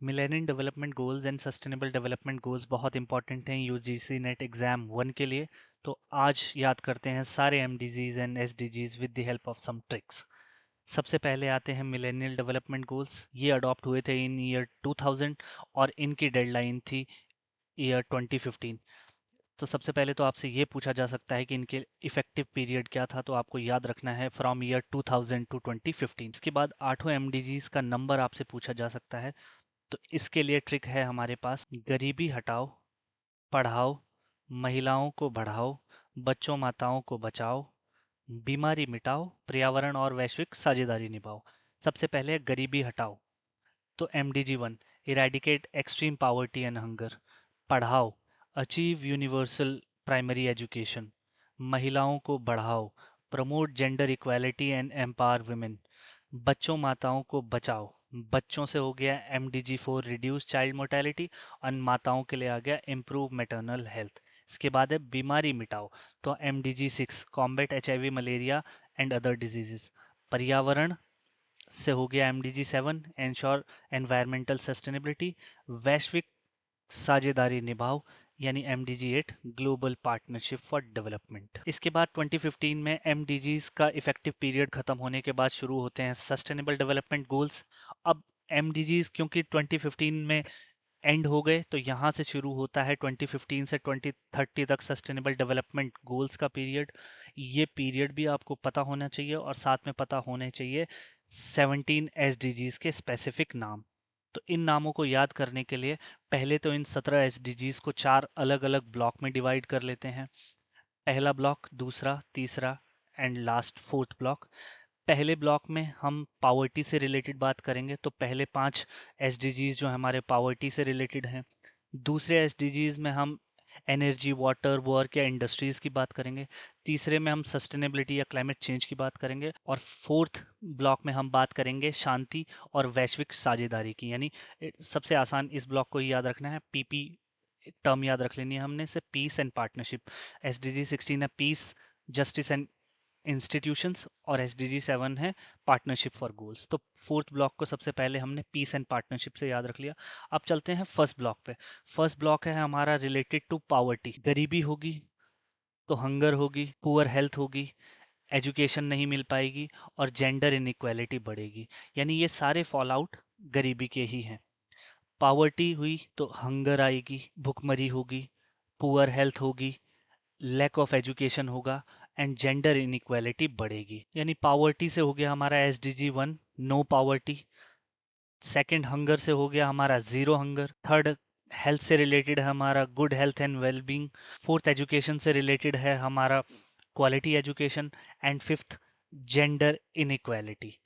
Millennium development goals and sustainable development goals बहुत important हैं UGC NET exam 1 के लिए। तो आज याद करते हैं सारे MDGs and SDGs with the help of some tricks. सबसे पहले आते हैं मिलेनियल डेवलपमेंट गोल्स। ये अडॉप्ट हुए थे इन ईयर 2000 और इनकी डेडलाइन थी ईयर 2015। तो सबसे पहले तो आपसे ये पूछा जा सकता है कि इनके इफेक्टिव पीरियड क्या था, तो आपको याद रखना है फ्रॉम ईयर 2000 टू 2015। इसके बाद आठों एमडीजीज का नंबर आपसे पूछा जा सकता है। तो इसके लिए ट्रिक है हमारे पास, गरीबी हटाओ, पढ़ाओ, महिलाओं को बढ़ाओ, बच्चों माताओं को बचाओ, बीमारी मिटाओ, पर्यावरण और वैश्विक साझेदारी निभाओ। सबसे पहले गरीबी हटाओ। तो MDG 1, eradicate extreme poverty and hunger. पढ़ाओ, अचीव यूनिवर्सल प्राइमरी एजुकेशन। महिलाओं को बढ़ाओ, promote gender equality and empower women. बच्चों माताओं को बचाओ, बच्चों से हो गया MDG 4, रिड्यूस चाइल्ड मोर्टेलिटी, और माताओं के लिए आ गया इम्प्रूव मैटरनल हेल्थ। इसके बाद है बीमारी मिटाओ। तो MDG 6, combat HIV malaria and other diseases. पर्यावरण से हो गया MDG 7, एंश्योर एनवायरमेंटल सस्टेनेबिलिटी। वैश्विक साझेदारी निभाओ, यानी MDG 8, global partnership for development. इसके बाद 2015 में MDGs का इफेक्टिव पीरियड खत्म होने के बाद शुरू होते हैं सस्टेनेबल डेवलपमेंट गोल्स। अब MDGs क्योंकि 2015 में एंड हो गए, तो यहाँ से शुरू होता है 2015 से 2030 तक सस्टेनेबल डेवलपमेंट गोल्स का पीरियड। ये पीरियड भी आपको पता होना चाहिए और साथ में पता होने चाहिए 17 SDGs के स्पेसिफिक नाम। तो इन नामों को याद करने के लिए पहले तो इन 17 SDGs को 4 अलग अलग ब्लॉक में डिवाइड कर लेते हैं। पहला ब्लॉक, दूसरा, तीसरा एंड लास्ट फोर्थ ब्लॉक। पहले ब्लॉक में हम पावर्टी से रिलेटेड बात करेंगे, तो पहले 5 SDGs जो हमारे पावर्टी से रिलेटेड हैं। दूसरे SDGs में हम एनर्जी, वाटर, वर्क या इंडस्ट्रीज की बात करेंगे। तीसरे में हम सस्टेनेबिलिटी या क्लाइमेट चेंज की बात करेंगे, और फोर्थ ब्लॉक में हम बात करेंगे शांति और वैश्विक साझेदारी की। यानी सबसे आसान इस ब्लॉक को ही याद रखना है, PP टर्म याद रख लेनी है हमने से, पीस एंड पार्टनरशिप। SDG 16 है पीस, जस्टिस एंड इंस्टीट्यूशंस, और SDG 7 है पार्टनरशिप फॉर गोल्स। तो फोर्थ ब्लॉक को सबसे पहले हमने पीस एंड पार्टनरशिप से याद रख लिया। अब चलते हैं फर्स्ट ब्लॉक पे। फर्स्ट ब्लॉक है हमारा रिलेटेड टू पावर्टी। गरीबी होगी तो हंगर होगी, पुअर हेल्थ होगी, एजुकेशन नहीं मिल पाएगी, और जेंडर इनइक्वालिटी बढ़ेगी। यानी ये सारे फॉल आउट गरीबी के ही हैं। पावर्टी हुई तो हंगर आएगी, भुखमरी होगी, पुअर हेल्थ होगी, लैक ऑफ एजुकेशन होगा, एंड जेंडर इनइक्वालिटी बढ़ेगी। यानी पावर्टी से हो गया हमारा SDG 1, no poverty. Second hunger से हो गया हमारा जीरो हंगर। थर्ड हेल्थ से रिलेटेड है हमारा good health and wellbeing. Fourth education से रिलेटेड है हमारा quality education. And fifth gender inequality.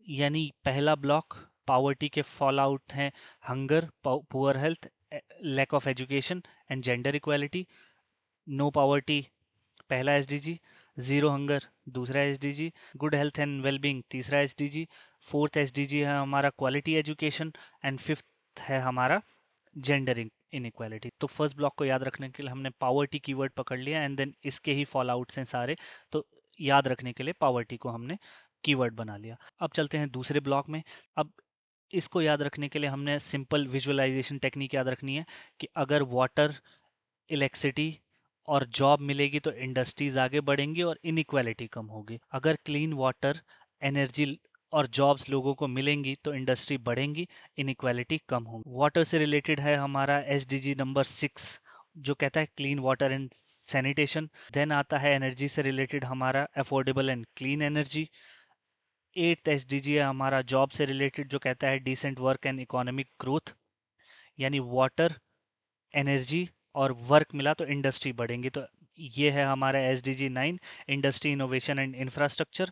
यानी पहला ब्लॉक पावर्टी के फॉल आउट हैं hunger, poor health, lack of education and gender equality. No poverty पहला SDG, जीरो हंगर दूसरा SDG, good health and wellbeing तीसरा SDG, फोर्थ SDG है हमारा quality education, and fifth है हमारा जेंडर इनइक्वालिटी। तो फर्स्ट ब्लॉक को याद रखने के लिए हमने पावर्टी कीवर्ड पकड़ लिया, एंड देन इसके ही फॉल आउट्स हैं सारे। तो याद रखने के लिए पावर्टी को हमने कीवर्ड बना लिया। अब चलते हैं दूसरे ब्लॉक में। अब इसको याद रखने के लिए हमने सिंपल विजुअलाइजेशन टेक्निक याद रखनी है कि अगर वाटर, इलेक्ट्रिसिटी और जॉब मिलेगी तो इंडस्ट्रीज आगे बढ़ेंगी और इनइक्वालिटी कम होगी। अगर क्लीन वाटर, एनर्जी और जॉब्स लोगों को मिलेंगी तो इंडस्ट्री बढ़ेंगी, इनइक्वालिटी कम होगी। वाटर से रिलेटेड है हमारा SDG नंबर 6, जो कहता है clean water and sanitation. Then आता है एनर्जी से रिलेटेड हमारा affordable and clean energy. 8th SDG है हमारा जॉब से रिलेटेड, जो कहता है decent work and economic growth. यानी वाटर, एनर्जी और वर्क मिला तो इंडस्ट्री बढ़ेंगी। तो ये है हमारा SDG 9, industry, innovation and infrastructure.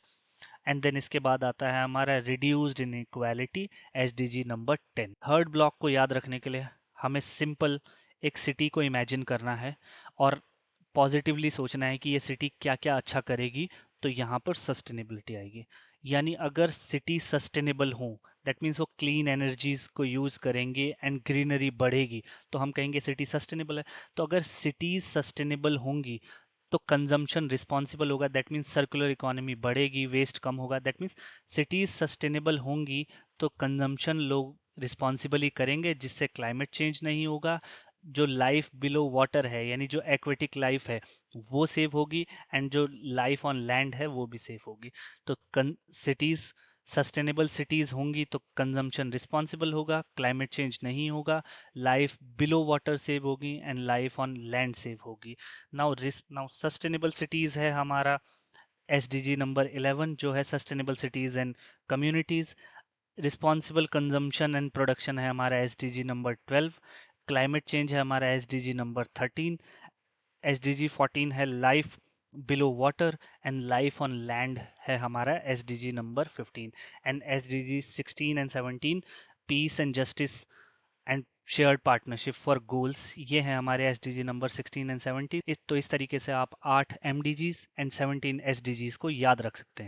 And then इसके बाद आता है हमारा reduced inequality, SDG number 10। Third block को याद रखने के लिए हमें सिंपल एक सिटी को इमेजिन करना है और पॉजिटिवली सोचना है कि ये सिटी क्या क्या अच्छा करेगी, तो यहाँ पर सस्टेनेबिलिटी आएगी। यानी अगर सिटी सस्टेनेबल हो, दैट मीन्स वो क्लीन एनर्जीज को यूज करेंगे एंड ग्रीनरी बढ़ेगी, तो हम कहेंगे सिटी सस्टेनेबल है। तो अगर सिटीज सस्टेनेबल होंगी तो कंजम्पशन रिस्पॉन्सिबल होगा, दैट मीन्स सर्कुलर इकोनॉमी बढ़ेगी, वेस्ट कम होगा। दैट मीन्स सिटीज सस्टेनेबल होंगी तो कंजम्पशन लोग रिस्पॉन्सिबली करेंगे जिससे क्लाइमेट चेंज नहीं होगा, जो लाइफ बिलो वाटर है यानी जो एक्वेटिक लाइफ है वो सेव होगी, एंड जो लाइफ ऑन लैंड है वो भी सेव होगी। तो सिटीज सस्टेनेबल सिटीज होंगी तो कंजम्पशन रिस्पॉन्सिबल होगा, क्लाइमेट चेंज नहीं होगा, लाइफ बिलो वाटर सेव होगी and life on land save होगी। नाउ सस्टेनेबल सिटीज है हमारा एसडीजी नंबर 11 जो है sustainable cities and communities. Responsible consumption and production है हमारा एसडीजी नंबर 12। क्लाइमेट चेंज है हमारा एसडीजी नंबर 13। एसडीजी 14 है life below water and life on land है हमारा SDG number 15। And SDG 16 and 17 peace and justice and shared partnership for goals, ये हैं हमारे एसडीजी नंबर 16 एंड 17। तो इस तरीके से आप 8 एमडीजीज एंड 17 एसडीजीज को याद रख सकते हैं।